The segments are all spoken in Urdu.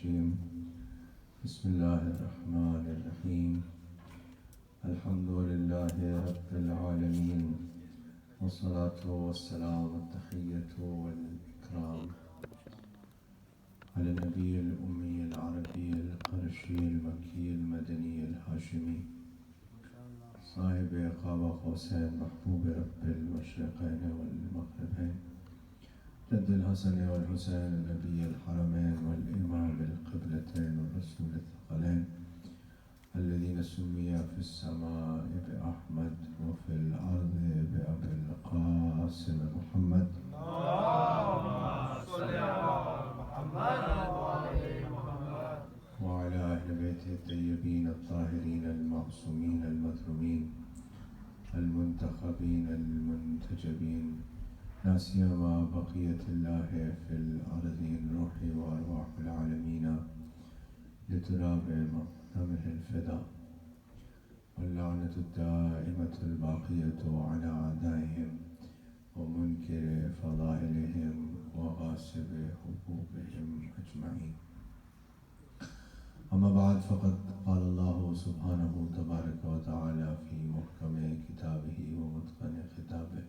الرجيم بسم الله الرحمن الرحيم الحمد لله رب العالمين والصلاة والسلام والتحية والإكرام على النبي الأمي العربي القرشي المكي المدني الهاشمي صاحب قاب قوسين محبوب رب المشرقين والمغربين جد الحسن والحسين نبي الحرمين والإمام القبلتين والرسول الثقلين الذين سمي في السماء بأحمد وفي الأرض بأبي القاسم محمد اللهم صل على محمد وعلى أهل بيته الطيبين الطاهرين المعصومين المظلومين المنتخبين المنتجبين لا سيما بقية الله في الأرضين روح وأرواح العالمين لتراب مقدمه الفداء واللعنة الدائمة الباقية على أعدائهم ومنكر فضائلهم وغاصب حقوقهم أجمعين. أما بعد فقد قال الله سبحانه تبارك وتعالى في محكم كتابه ومتقن خطابه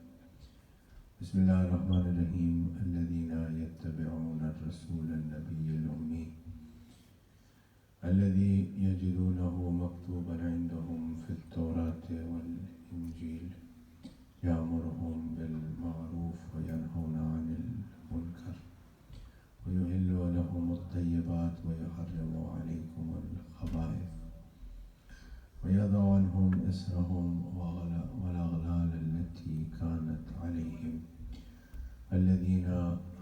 بسم الله الرحمن الرحيم الذين يتبعون الرسول النبي الأمي الذي يجدونه مكتوبا عندهم في التوراة والإنجيل يأمرهم بالمعروف وينهون عن المنكر ويحل لهم الطيبات ويحرم عليكم الخبائث ويضع عنهم إسرهم والأغلال التي كانت عليهم الذين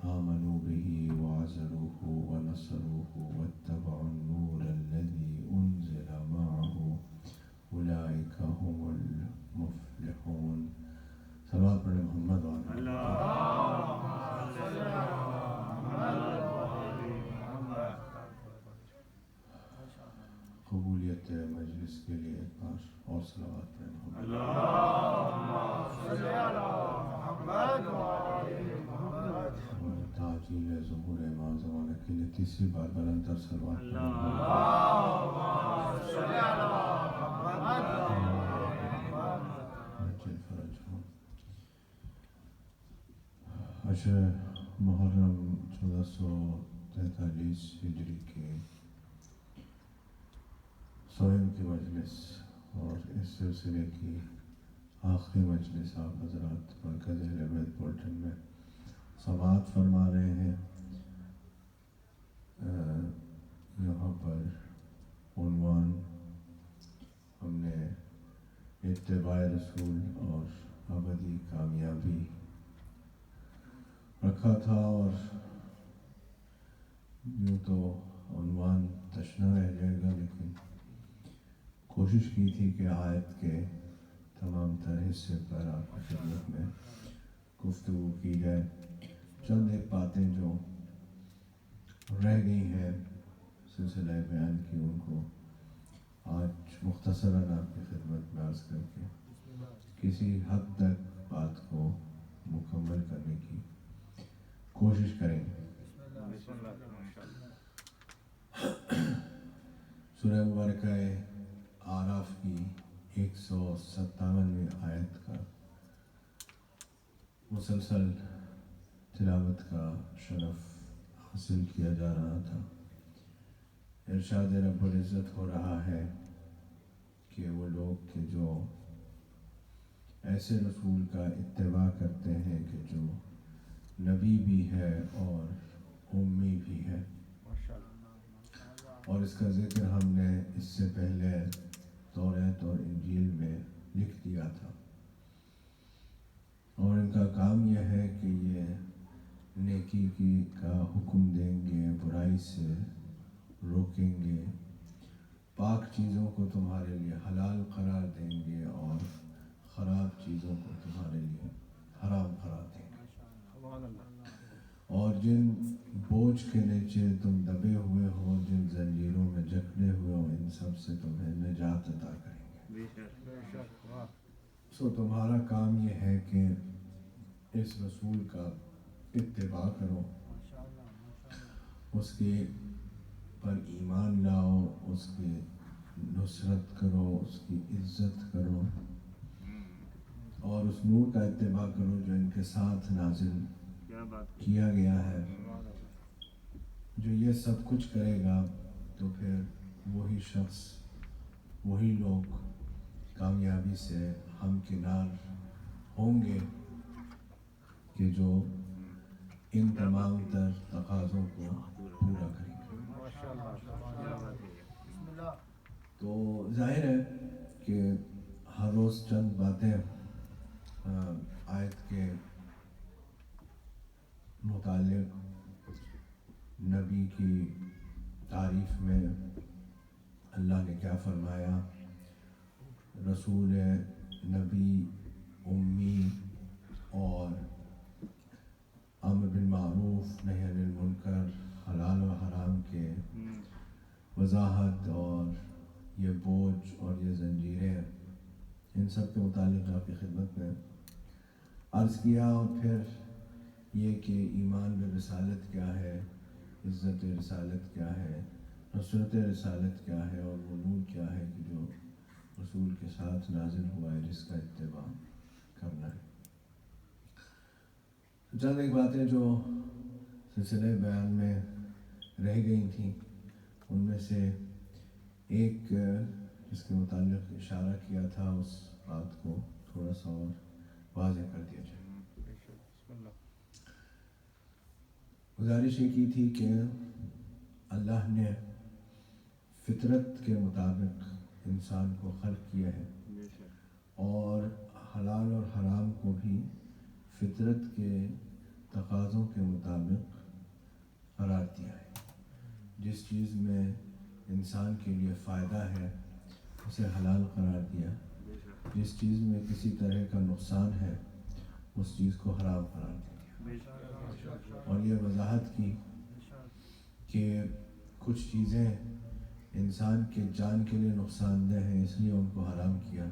آمنوا به وعزروه ونصروه واتبعوا النور الذي أنزل معه أولئك هم المفلحون. صلوات پر محمد قبولیت مجلس کے لیے ایک بار اور صلوات پر محمد تعجیل ظہور امام زمانہ کے لیے تیسری بار بلند تر صلوات پر عجل فرجهم. عشر محرم 1443 ہجری کے سوئم کی مجلس اور اس سلسلے کی آخری مجلس آپ حضرات مرکز اہل بیت بولٹن میں سماعت فرما رہے ہیں. یہاں پر عنوان ہم نے اتباع رسول اور ابدی کامیابی رکھا تھا اور یوں تو عنوان تشنا رہ جائے گا لیکن کوشش کی تھی کہ آیت کے تمام تر حصے پر آپ کی خدمت میں گفتگو کی جائے. چند ایک باتیں جو رہ گئی ہیں سلسلہ بیان کی ان کو آج مختصراً آپ کی خدمت میں عرض کر کے کسی حد تک بات کو مکمل کرنے کی کوشش کریں گے. سورہ مبارکہ اعراف کی 157ویں آیت کا مسلسل تلاوت کا شرف حاصل کیا جا رہا تھا. ارشاد رب العزت ہو رہا ہے کہ وہ لوگ کہ جو ایسے رسول کا اتباع کرتے ہیں کہ جو نبی بھی ہے اور امی بھی ہے، اور اس کا ذکر ہم نے اس سے پہلے توریت اور انجیل میں لکھ دیا تھا، اور ان کا کام یہ ہے کہ یہ نیکی کا حکم دیں گے، برائی سے روکیں گے، پاک چیزوں کو تمہارے لیے حلال قرار دیں گے اور خراب چیزوں کو تمہارے لیے حرام قرار دیں گے، اور جن بوجھ کے نیچے تم دبے ہوئے ہو، جن زنجیروں میں جکڑے ہوئے ہو، ان سب سے تمہیں نجات عطا کریں گے. سو تمہارا کام یہ ہے کہ اس رسول کا اتباع کرو، اس کی پر ایمان لاؤ، اس کی نصرت کرو، اس کی عزت کرو اور اس نور کا اتباع کرو جو ان کے ساتھ نازل کیا گیا ہے۔ جو یہ سب کچھ کرے گا تو پھر وہی شخص، وہی لوگ کامیابی سے ہمکنار ہوں گے کہ جو ان تمام تر تقاضوں کو پورا کریں گے۔ تو ظاہر ہے کہ ہر روز چند باتیں آیت کے متعلق، نبی کی تعریف میں اللہ نے کیا فرمایا، رسول نبی امی اور امر بالمعروف نہی عن المنکر، حلال و حرام کے وضاحت اور یہ بوجھ اور یہ زنجیریں، ان سب کے متعلق آپ کی خدمت میں عرض کیا، اور پھر یہ کہ ایمان برسالت کیا ہے، عزت رسالت کیا ہے، نصرت رسالت کیا ہے، اور وہ نور کیا ہے کہ جو رسول کے ساتھ نازل ہوا ہے، جس کا اتباع کرنا ہے۔ چند ایک باتیں جو سلسلہ بیان میں رہ گئی تھیں، ان میں سے ایک جس کے متعلق اشارہ کیا تھا، اس بات کو تھوڑا سا اور واضح کر دیا جائے۔ گزارش یہ کی تھی کہ اللہ نے فطرت کے مطابق انسان کو خلق کیا ہے اور حلال اور حرام کو بھی فطرت کے تقاضوں کے مطابق قرار دیا ہے۔ جس چیز میں انسان کے لیے فائدہ ہے اسے حلال قرار دیا، جس چیز میں کسی طرح کا نقصان ہے اس چیز کو حرام قرار دیا، اور یہ وضاحت کی کہ کچھ چیزیں انسان کے جان کے لیے نقصان دہ ہیں اس لیے ان کو حرام کیا،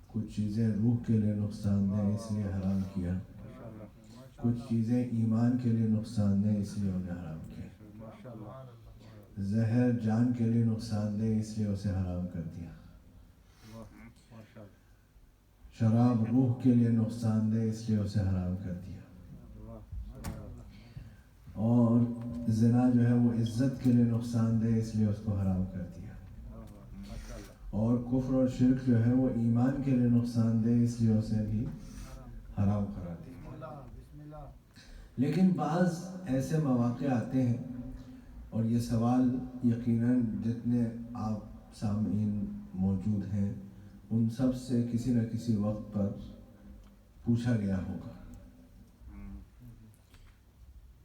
کچھ چیزیں روح کے لیے نقصان دہ ہیں اس لیے حرام کیا، کچھ چیزیں ایمان کے لیے نقصان دہ اس لیے انہیں حرام کیا، زہر جان کے لیے نقصان دہ اس لیے اسے حرام کر دیا، شراب روح کے لیے نقصان دہ اس لیے اسے حرام کر دیا، اور زنا جو ہے وہ عزت کے لیے نقصان دہ اس لیے اس کو حرام کر دیا، اور کفر اور شرک جو ہے وہ ایمان کے لیے نقصان دہ اس لیے اسے بھی حرام قرار دیا۔ لیکن بعض ایسے مواقع آتے ہیں، اور یہ سوال یقیناً جتنے آپ سامعین موجود ہیں ان سب سے کسی نہ کسی وقت پر پوچھا گیا ہوگا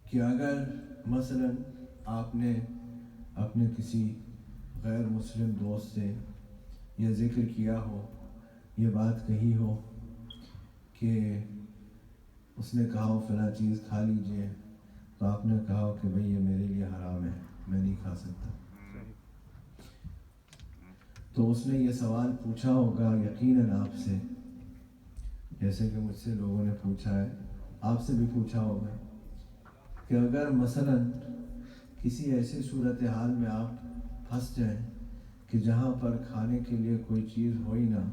کہ اگر مثلا آپ نے اپنے کسی غیر مسلم دوست سے یہ ذکر کیا ہو، یہ بات کہی ہو کہ اس نے کہا ہو فلاں چیز کھا لیجئے، تو آپ نے کہا ہو کہ بھئی یہ میرے لیے حرام ہے، میں نہیں کھا سکتا، تو اس نے یہ سوال پوچھا ہوگا یقیناً آپ سے، جیسے کہ مجھ سے لوگوں نے پوچھا ہے، آپ سے بھی پوچھا ہوگا کہ اگر مثلا کسی ایسی صورتحال میں آپ پھنس جائیں کہ جہاں پر کھانے کے لیے کوئی چیز ہو ہی نہ،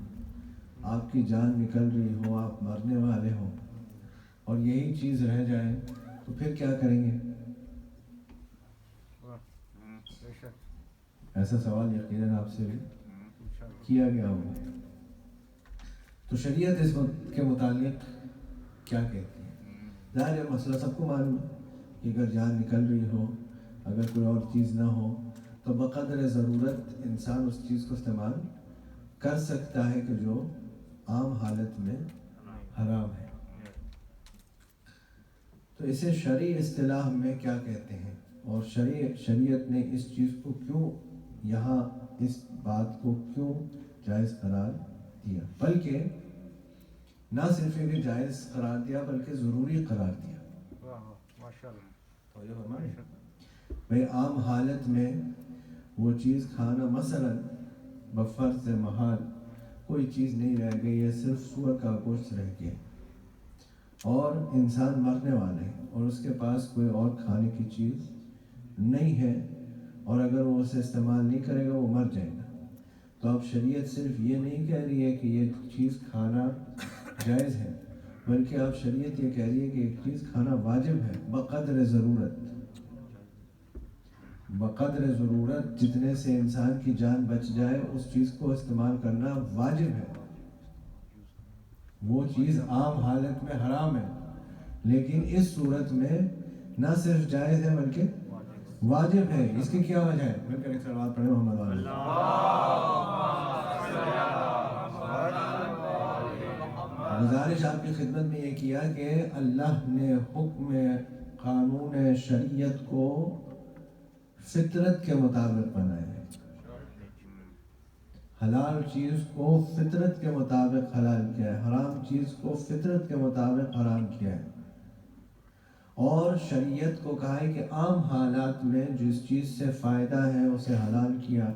آپ کی جان نکل رہی ہو، آپ مرنے والے ہو، اور یہی چیز رہ جائے تو پھر کیا کریں گے؟ ایسا سوال یقیناً آپ سے بھی کیا گیا ہوگا۔ تو شریعت اس کے متعلق کیا کہتی ہے؟ ظاہر ہے مسئلہ سب کو معلوم ہے کہ اگر جان نکل رہی ہو، اگر کوئی اور چیز نہ ہو، تو بقدر ضرورت انسان اس چیز کو استعمال کر سکتا ہے کہ جو عام حالت میں حرام ہے۔ تو اسے شرعی اصطلاح میں کیا کہتے ہیں، اور شریعت نے اس چیز کو کیوں یہاں اس بات کو کیوں جائز قرار دیا، بلکہ نہ صرف کہ جائز قرار دیا بلکہ ضروری قرار دیا۔ بھئی عام حالت میں وہ چیز کھانا، مثلا بفرض محال کوئی چیز نہیں رہ گئی ہے، صرف سور کا گوشت رہ گیا اور انسان مرنے والا ہے اور اس کے پاس کوئی اور کھانے کی چیز نہیں ہے، اور اگر وہ اسے استعمال نہیں کرے گا وہ مر جائے گا۔ تو اب شریعت صرف یہ نہیں کہہ رہی ہے کہ یہ چیز کھانا جائز ہے، بلکہ اب شریعت یہ کہہ رہی ہے کہ ایک چیز کھانا واجب ہے بقدر ضرورت۔ بقدر ضرورت جتنے سے انسان کی جان بچ جائے اس چیز کو استعمال کرنا واجب ہے۔ وہ چیز عام حالت میں حرام ہے، لیکن اس صورت میں نہ صرف جائز ہے بلکہ واجب ہے۔ اس کی کیا وجہ ہے؟ مل کر ایک صلوات پڑھیں محمد علیہ۔ گزارش آپ کی خدمت میں یہ کیا کہ اللہ نے حکم قانون شریعت کو فطرت کے مطابق بنایا ہے۔ حلال چیز کو فطرت کے مطابق حلال کیا ہے، حرام چیز کو فطرت کے مطابق حرام کیا ہے، اور شریعت کو کہا ہے کہ عام حالات میں جس چیز سے فائدہ ہے اسے حلال کیا،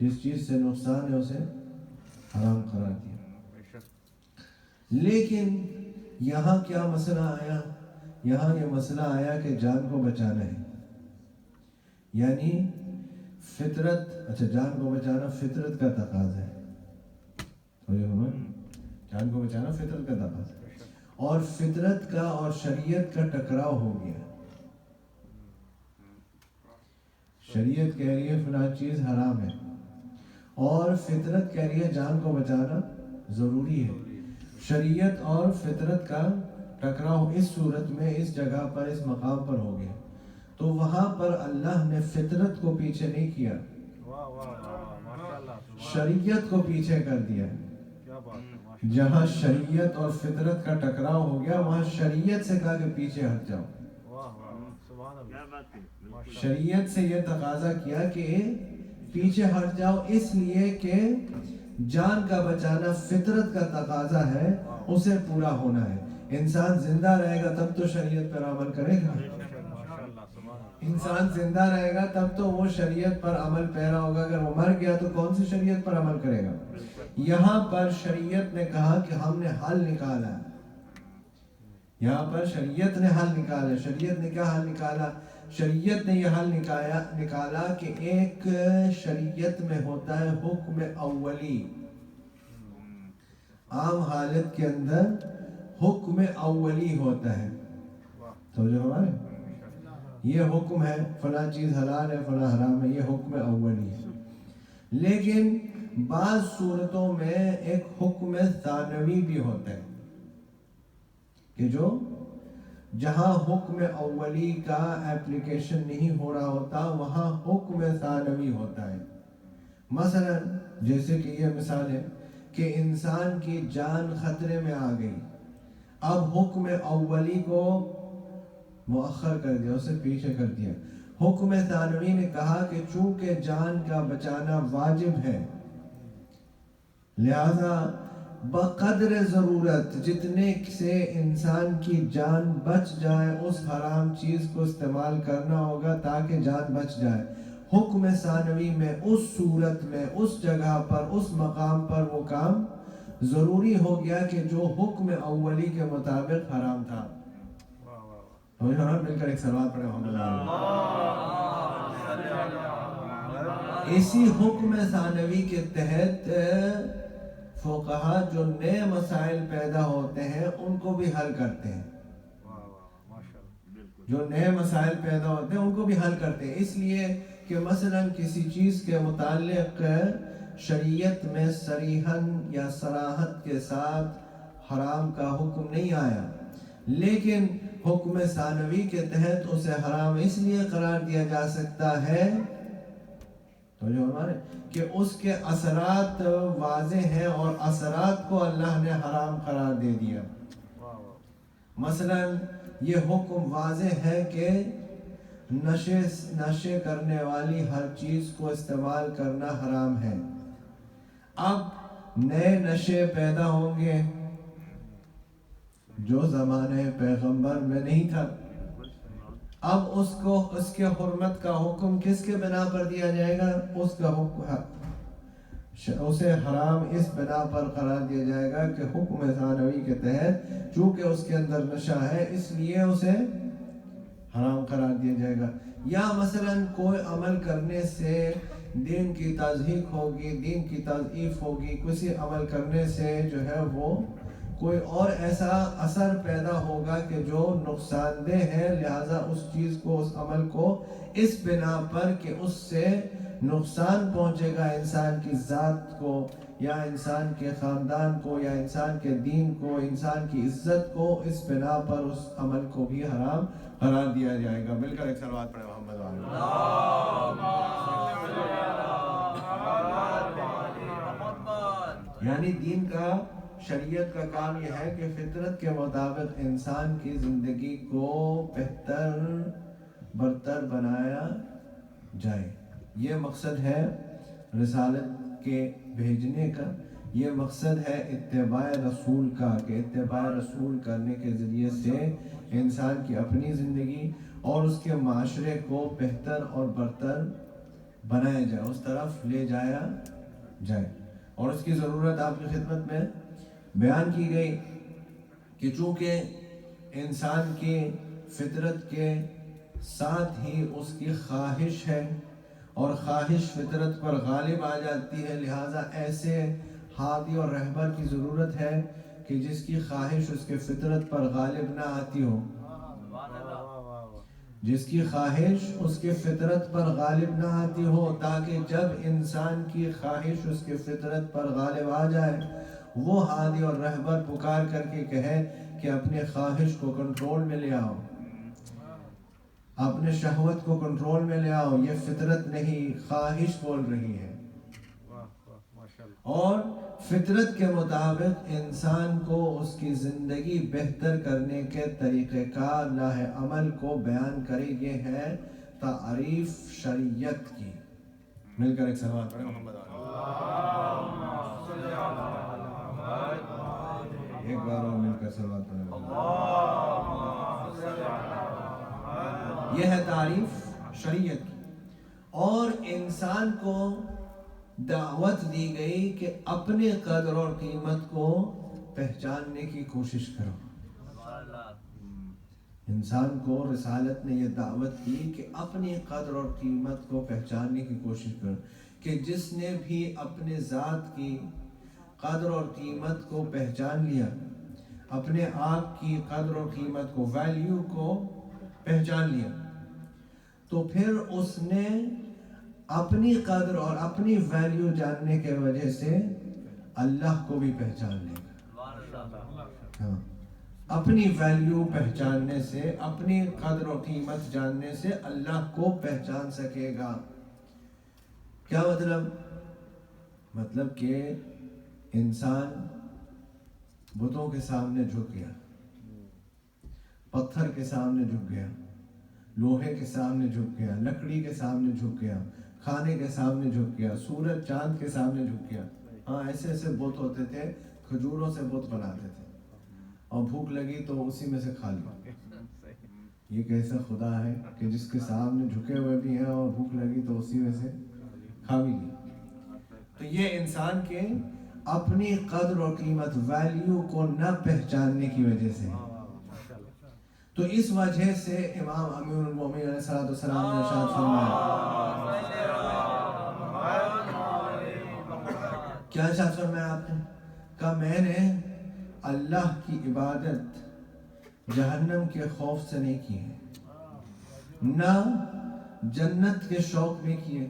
جس چیز سے نقصان ہے اسے حرام قرار دیا۔ لیکن یہاں کیا مسئلہ آیا؟ یہاں یہ مسئلہ آیا کہ جان کو بچانا ہے، یعنی فطرت، اچھا جان کو بچانا فطرت کا تقاضا ہے، جان کو بچانا فطرت کا تقاضا ہے، اور فطرت کا اور شریعت کا ٹکراؤ ہو گیا۔ شریعت کہہ رہی ہے فلاں چیز حرام ہے، اور فطرت کہہ رہی ہے جان کو بچانا ضروری ہے۔ شریعت اور فطرت کا ٹکراؤ اس صورت میں اس جگہ پر اس مقام پر ہو گیا، تو وہاں پر اللہ نے فطرت کو پیچھے نہیں کیا، شریعت کو پیچھے کر دیا۔ جہاں شریعت اور فطرت کا ٹکراؤ ہو گیا وہاں شریعت سے کہا کہ پیچھے ہٹ جاؤ۔ شریعت سے یہ تقاضا کیا کہ پیچھے ہٹ جاؤ، اس لیے کہ جان کا بچانا فطرت کا تقاضا ہے، اسے پورا ہونا ہے۔ انسان زندہ رہے گا تب تو شریعت پر عمل کرے گا، انسان زندہ رہے گا تب تو وہ شریعت پر عمل پیرا ہوگا، اگر وہ مر گیا تو کون سی شریعت پر عمل کرے گا؟ یہاں پر شریعت نے کہا کہ ہم نے حل نکالا ہے، یہاں پر شریعت نے حل نکالا۔ شریعت نے کیا حل نکالا؟ شریعت نے یہ حل نکالا کہ ایک شریعت میں ہوتا ہے حکم اولی، عام حالت کے اندر حکم اولی ہوتا ہے، تو جو ہمارے یہ حکم ہے فلاں چیز حلال ہے فلاں حرام ہے، یہ حکم اولی ہے۔ لیکن بعض صورتوں میں ایک حکم ثانوی بھی ہوتا ہے کہ جو جہاں حکم اولی کا ایپلیکیشن نہیں ہو رہا ہوتا وہاں حکم ثانوی ہوتا ہے۔ مثلا جیسے کہ یہ مثال ہے کہ انسان کی جان خطرے میں آ گئی، اب حکم اولی کو مؤخر کر دیا، اسے پیچھے کر دیا۔ حکم ثانوی نے کہا کہ چونکہ جان کا بچانا واجب ہے لہذا بقدر ضرورت جتنے سے انسان کی جان بچ جائے اس حرام چیز کو استعمال کرنا ہوگا تاکہ جان بچ جائے۔ حکم ثانوی میں اس صورت میں اس جگہ پر اس مقام پر وہ کام ضروری ہو گیا کہ جو حکم اولی کے مطابق حرام تھا۔ مل کر ایک صلوات پڑھیں محمد علیہ۔ اسی حکم ثانوی کے تحت فقہا جو نئے مسائل پیدا ہوتے ہیں ان کو بھی حل کرتے ہیں، جو نئے مسائل پیدا ہوتے ہیں ان کو بھی حل کرتے ہیں، اس لیے کہ مثلا کسی چیز کے متعلق شریعت میں صریحاً یا صراحت کے ساتھ حرام کا حکم نہیں آیا، لیکن حکم ثانوی کے تحت اسے حرام اس لیے قرار دیا جا سکتا ہے تو جو ہمارے کہ اس کے اثرات واضح ہیں اور اثرات کو اللہ نے حرام قرار دے دیا۔ مثلا یہ حکم واضح ہے کہ نشے کرنے والی ہر چیز کو استعمال کرنا حرام ہے، اب نئے نشے پیدا ہوں گے جو زمانے پیغمبر میں نہیں تھا، اب اس کے حرمت کا حکم کس کے بنا پر دیا جائے گا؟ اس کا حکم اسے حرام اس بنا پر قرار دیا جائے گا کہ حکم ثانوی کے تحت چونکہ اس کے اندر نشہ ہے اس لیے اسے حرام قرار دیا جائے گا۔ یا مثلاً کوئی عمل کرنے سے دین کی تضحیق ہوگی، دین کی تضعیف ہوگی، کسی عمل کرنے سے جو ہے وہ کوئی اور ایسا اثر پیدا ہوگا کہ جو نقصان دہ ہے، لہٰذا اس چیز کو، اس عمل کو اس بنا پر کہ اس سے نقصان پہنچے گا انسان کی ذات کو یا انسان کے خاندان کو یا انسان کے دین کو، انسان کی عزت کو، اس بنا پر اس عمل کو بھی حرام قرار دیا جائے گا۔ مل کر ایک صلوات پڑھیں محمد یعنی دین کا، شریعت کا کام یہ ہے کہ فطرت کے مطابق انسان کی زندگی کو بہتر برتر بنایا جائے۔ یہ مقصد ہے رسالت کے بھیجنے کا، یہ مقصد ہے اتباع رسول کا، کہ اتباع رسول کرنے کے ذریعے سے انسان کی اپنی زندگی اور اس کے معاشرے کو بہتر اور برتر بنایا جائے، اس طرف لے جایا جائے۔ اور اس کی ضرورت آپ کی خدمت میں بیان کی گئی کہ چونکہ انسان کی فطرت کے ساتھ ہی اس کی خواہش ہے اور خواہش فطرت پر غالب آ جاتی ہے، لہٰذا ایسے ہادی اور رہبر کی ضرورت ہے کہ جس کی خواہش اس کے فطرت پر غالب نہ آتی ہو، جس کی خواہش اس کے فطرت پر غالب نہ آتی ہو، تاکہ جب انسان کی خواہش اس کے فطرت پر غالب آ جائے، وہ ہادی اور رہبر پکار کر کے کہے کہ اپنے خواہش کو کنٹرول میں لے آؤ، اپنے شہوت کو کنٹرول میں لے آؤ، یہ فطرت نہیں، خواہش بول رہی ہے۔ اور فطرت کے مطابق انسان کو اس کی زندگی بہتر کرنے کے طریقہ کار، راہ عمل کو بیان کرے، یہ ہے تعریف شریعت کی۔ مل کر ایک صلوات پڑھیں محمد ایک بار اور مل کر صلوات پڑھیں۔ یہ ہے تعریف شریعت کی، اور انسان کو دعوت دی گئی کہ اپنے قدر اور قیمت کو پہچاننے کی کوشش کرو۔ انسان کو رسالت نے یہ دعوت کی کہ اپنی قدر اور قیمت کو پہچاننے کی کوشش کرو، کہ جس نے بھی اپنے ذات کی قدر اور قیمت کو پہچان لیا، اپنے آپ کی قدر اور قیمت کو، ویلیو کو پہچان لیا، تو پھر اس نے اپنی قدر اور اپنی ویلیو جاننے کے وجہ سے اللہ کو بھی پہچان لے گا۔ اپنی ویلیو پہچاننے سے، اپنی قدر و قیمت جاننے سے اللہ کو پہچان سکے گا۔ کیا مطلب؟ مطلب کہ انسان بتوں کے سامنے جھک گیا، پتھر کے سامنے جھک گیا، لوہے کے سامنے جھک گیا، لکڑی کے سامنے جھک گیا، کھانے کے سامنے جھک گیا، سورج چاند کے سامنے جھک گیا۔ ہاں، ایسے ایسے بت ہوتے تھے، کھجوروں سے بت بناتے تھے، اور بھوک لگی تو اسی میں سے کھا لیا۔ یہ کیسا خدا ہے کہ جس کے سامنے جھکے ہوئے بھی ہیں اور بھوک لگی تو اسی میں سے کھا بھی لیا۔ تو یہ انسان کے اپنی قدر اور قیمت، ویلیو کو نہ پہچاننے کی وجہ سے۔ تو اس وجہ سے امام امیر المومنین علیہ السلام نے ارشاد فرمایا، کیا ارشاد فرمایا آپ نے؟ کہ میں نے اللہ کی عبادت جہنم کے خوف سے نہیں کی ہے، نہ جنت کے شوق میں کی ہے۔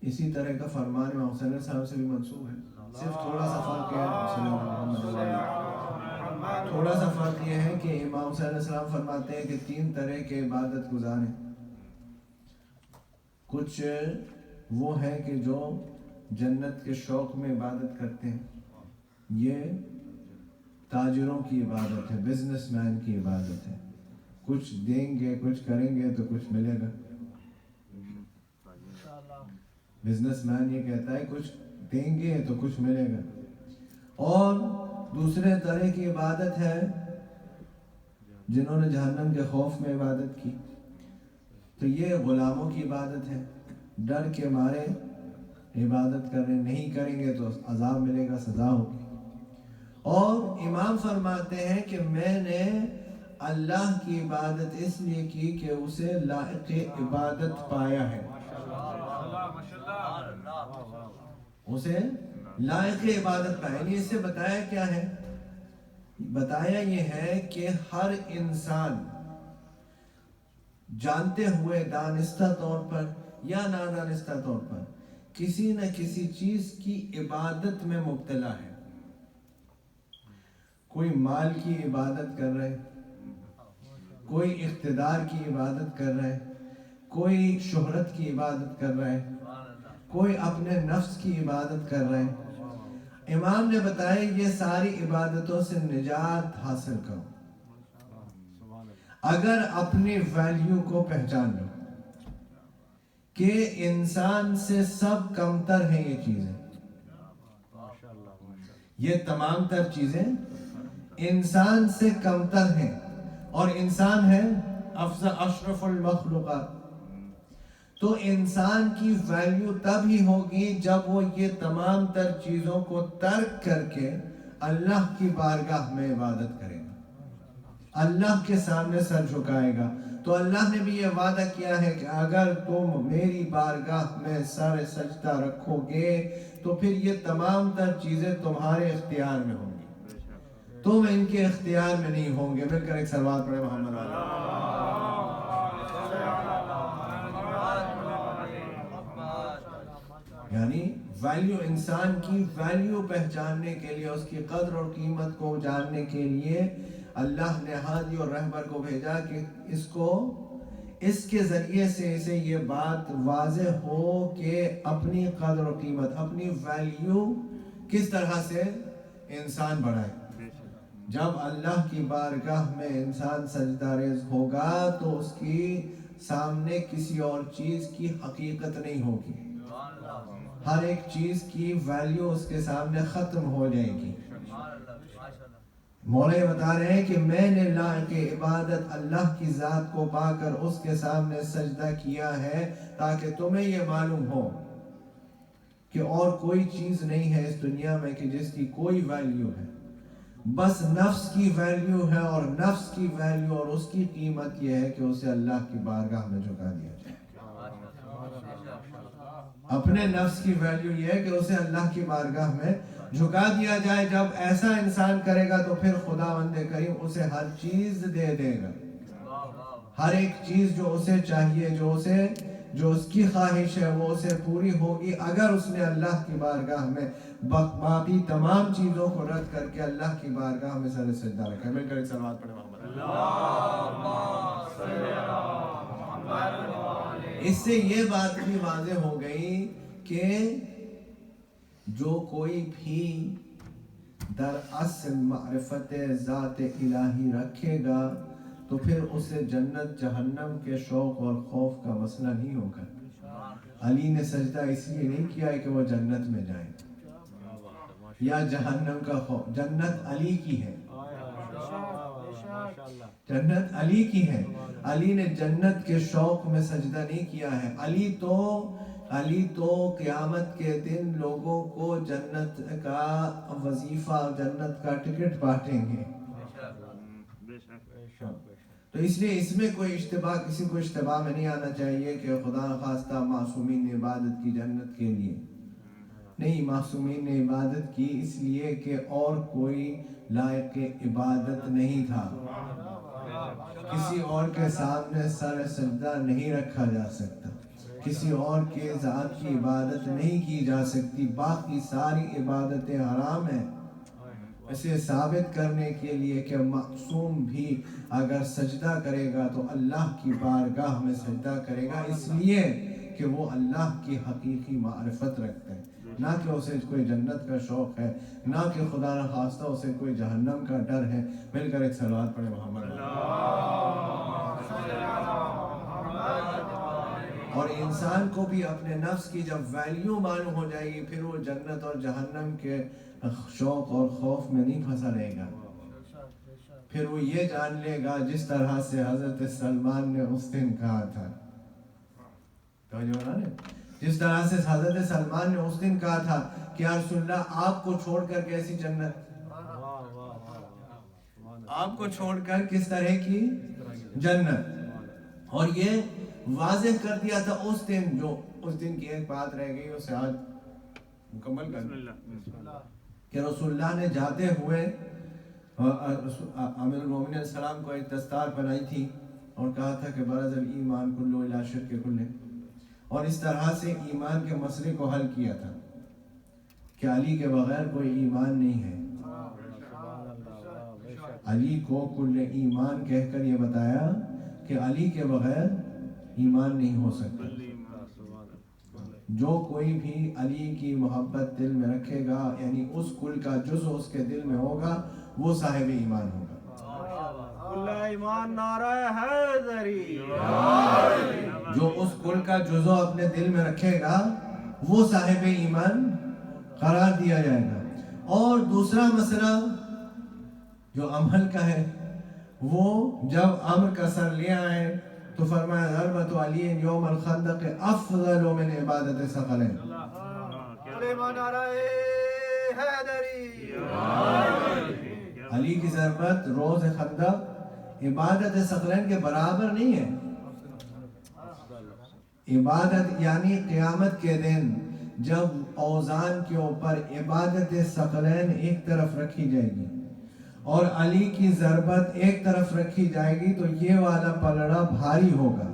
اسی طرح کا فرمان امام حسین علیہ السلام سے بھی منسوب ہے، صرف تھوڑا سا فرق ہے، تھوڑا سا فرق یہ ہے کہ امام حسین علیہ السلام فرماتے ہیں کہ 3 طرح کے عبادت گزار ہیں۔ کچھ وہ ہیں کہ جو جنت کے شوق میں عبادت کرتے ہیں، یہ تاجروں کی عبادت ہے، بزنس مین کی عبادت ہے، کچھ دیں گے، کچھ کریں گے تو کچھ ملے گا۔ بزنس مین یہ کہتا ہے کچھ دیں گے تو کچھ ملے گا۔ اور دوسرے طرح کی عبادت ہے جنہوں نے جہنم کے خوف میں عبادت کی، تو یہ غلاموں کی عبادت ہے، ڈر کے مارے عبادت کر رہے، نہیں کریں گے تو عذاب ملے گا، سزا ہوگی۔ اور امام فرماتے ہیں کہ میں نے اللہ کی عبادت اس لیے کی کہ اسے لائق عبادت پایا ہے، اسے لائق عبادت پایا. یعنی اس سے بتایا کیا ہے؟ بتایا یہ ہے کہ ہر انسان جانتے ہوئے دانستہ طور پر یا نادانستہ طور پر کسی نہ کسی چیز کی عبادت میں مبتلا ہے. کوئی مال کی عبادت کر رہے، کوئی اقتدار کی عبادت کر رہے، کوئی شہرت کی عبادت کر رہے، کوئی اپنے نفس کی عبادت کر رہے. امام نے بتایا یہ ساری عبادتوں سے نجات حاصل کرو اگر اپنی ویلیو کو پہچان لو کہ انسان سے سب کمتر ہیں. یہ چیزیں، یہ تمام تر چیزیں انسان سے کمتر ہیں، اور انسان ہے افضل اشرف المخلوقات. تو انسان کی ویلیو تب ہی ہوگی جب وہ یہ تمام تر چیزوں کو ترک کر کے اللہ کی بارگاہ میں عبادت کرے گا، اللہ کے سامنے سر جھکائے گا. تو اللہ نے بھی یہ وعدہ کیا ہے کہ اگر تم میری بارگاہ میں سر سجدہ رکھو گے تو پھر یہ تمام تر چیزیں تمہارے اختیار میں ہوں گی، تم ان کے اختیار میں نہیں ہوں گے. مل کر ایک صلوات پڑھیں محمد علیہ. یعنی ویلیو، انسان کی ویلیو پہچاننے کے لیے، اس کی قدر اور قیمت کو جاننے کے لیے اللہ نے ہادی اور رہبر کو بھیجا کہ اس کے ذریعے سے اسے یہ بات واضح ہو کہ اپنی قدر اور قیمت، اپنی ویلیو کس طرح سے انسان بڑھائے. جب اللہ کی بارگاہ میں انسان سجدہ ریز ہوگا تو اس کی سامنے کسی اور چیز کی حقیقت نہیں ہوگی، ہر ایک چیز کی ویلیو اس کے سامنے ختم ہو جائے گی. مولا یہ بتا رہے ہیں کہ میں نے لائق عبادت اللہ کی ذات کو پا کر اس کے سامنے سجدہ کیا ہے تاکہ تمہیں یہ معلوم ہو کہ اور کوئی چیز نہیں ہے اس دنیا میں کہ جس کی کوئی ویلیو ہے. بس نفس کی ویلیو ہے، اور نفس کی ویلیو اور اس کی قیمت یہ ہے کہ اسے اللہ کی بارگاہ میں جھکا دیا جائے. اپنے نفس کی ویلیو یہ ہے کہ اسے اللہ کی بارگاہ میں جھکا دیا جائے. جب ایسا انسان کرے گا تو پھر خداوند کریم اسے ہر چیز دے دے گا، ہر ایک چیز جو اسے چاہیے، جو اس کی خواہش ہے وہ اسے پوری ہوگی اگر اس نے اللہ کی بارگاہ میں باقی تمام چیزوں کو رد کر کے اللہ کی بارگاہ میں سر سجدہ رکھا. مل کر ایک صلوات پڑھیں محمد. اس سے یہ بات بھی واضح ہو گئی کہ جو کوئی بھی در اصل معرفت ذات الہی رکھے گا تو پھر اسے جنت جہنم کے شوق اور خوف کا مسئلہ نہیں ہوگا. علی نے سجدہ اس لیے نہیں کیا ہے کہ وہ جنت میں جائیں یا جہنم کا خوف. جنت علی کی ہے، جنت علی کی ہے. علی نے جنت کے شوق میں سجدہ نہیں کیا ہے. علی تو قیامت کے دن لوگوں کو جنت کا وظیفہ، جنت کا ٹکٹ بانٹیں گے. تو اس لیے اس میں کوئی اشتباہ، کسی کو اشتباہ میں نہیں آنا چاہیے کہ خدا نخواستہ معصومین نے عبادت کی جنت کے لیے. نہیں، معصومین نے عبادت کی اس لیے کہ اور کوئی لائق عبادت نہیں تھا. کسی اور کے سامنے سر سجدہ نہیں رکھا جا سکتا، کسی اور کے ذات کی عبادت نہیں کی جا سکتی. باقی ساری عبادتیں حرام ہیں. اسے ثابت کرنے کے لیے کہ معصوم بھی اگر سجدہ کرے گا تو اللہ کی بارگاہ میں سجدہ کرے گا اس لیے کہ وہ اللہ کی حقیقی معرفت رکھتا ہے، نہ کہ اسے کوئی جنت کا شوق ہے، نہ کہ خدا نخواستہ اسے کوئی جہنم کا ڈر ہے. مل کر ایک صلوات پڑھیں محمد. اور انسان کو بھی اپنے نفس کی جب ویلیو معلوم ہو جائے گی پھر وہ جنت اور جہنم کے شوق اور خوف میں نہیں پھنسا رہے گا. پھر وہ یہ جان لے گا جس طرح سے حضرت سلمان نے اس دن کہا تھا، جس طرح سے حضرت سلمان نے اس دن کہا تھا کہ یا رسول اللہ آپ کو چھوڑ کر کیسی جنت، آپ کو چھوڑ کر کس طرح کی جنت. اور یہ واضح کر دیا تھا اس دن، جو اس دن کی ایک بات رہ گئی اسے آج مکمل کر دیا کہ رسول اللہ نے جاتے ہوئے امیر المومنین علیہ السلام کو ایک دستار بنائی تھی اور کہا تھا کہ برز الایمان کلو الی شرک کلہ، اور اس طرح سے ایمان کے مسئلے کو حل کیا تھا کہ علی کے بغیر کوئی ایمان نہیں ہے. علی کو کل ایمان کہہ کر یہ بتایا کہ علی کے بغیر ایمان نہیں ہو سکتا. جو کوئی بھی علی کی محبت دل میں رکھے گا، یعنی اس کل کا جزء اس کے دل میں ہوگا، وہ صاحب ایمان ہوگا. ایمان نعرہ حیدری. جو اس کل کا جزء اپنے دل میں رکھے گا وہ صاحب ایمان قرار دیا جائے گا. اور دوسرا مسئلہ جو عمل کا ہے، وہ جب امر کا سر لے آئے تو فرمایا ضربت علی یوم الخندق افضل من عبادت ثقلین. علی کی ضربت روز خندق عبادت ثقلین کے برابر نہیں ہے. عبادت یعنی قیامت کے دن جب اوزان کے اوپر عبادت ثقلین ایک طرف رکھی جائے گی اور علی کی ضربت ایک طرف رکھی جائے گی تو یہ والا پلڑا بھاری ہوگا.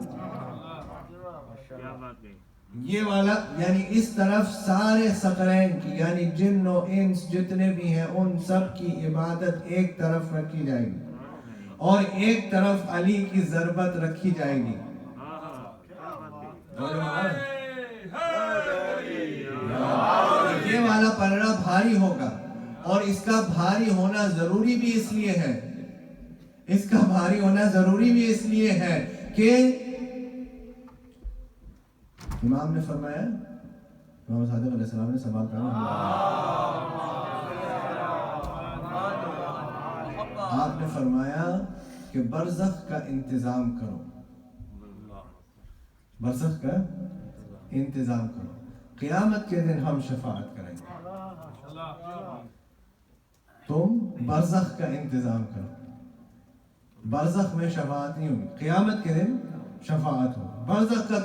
یہ والا یعنی اس طرف سارے ثقلین کی، یعنی جن و انس جتنے بھی ہیں ان سب کی عبادت ایک طرف رکھی جائے گی اور ایک طرف علی کی ضربت رکھی جائے گی. یہ والا پلڑا بھاری ہوگا، اور اس کا بھاری ہونا ضروری بھی اس لیے ہے، اس کا بھاری ہونا ضروری بھی اس لیے ہے کہ امام نے فرمایا، امام صادق علیہ السلام نے سوال کرنا، آپ نے فرمایا کہ برزخ کا انتظام کرو، برزخ کا انتظام کرو، قیامت کے دن ہم شفاعت کریں گے، تم برزخ کا انتظام کرو. برزخ میں شفاعت نہیں ہوگی، قیامت کے دن شفاعت ہو. برزخ کا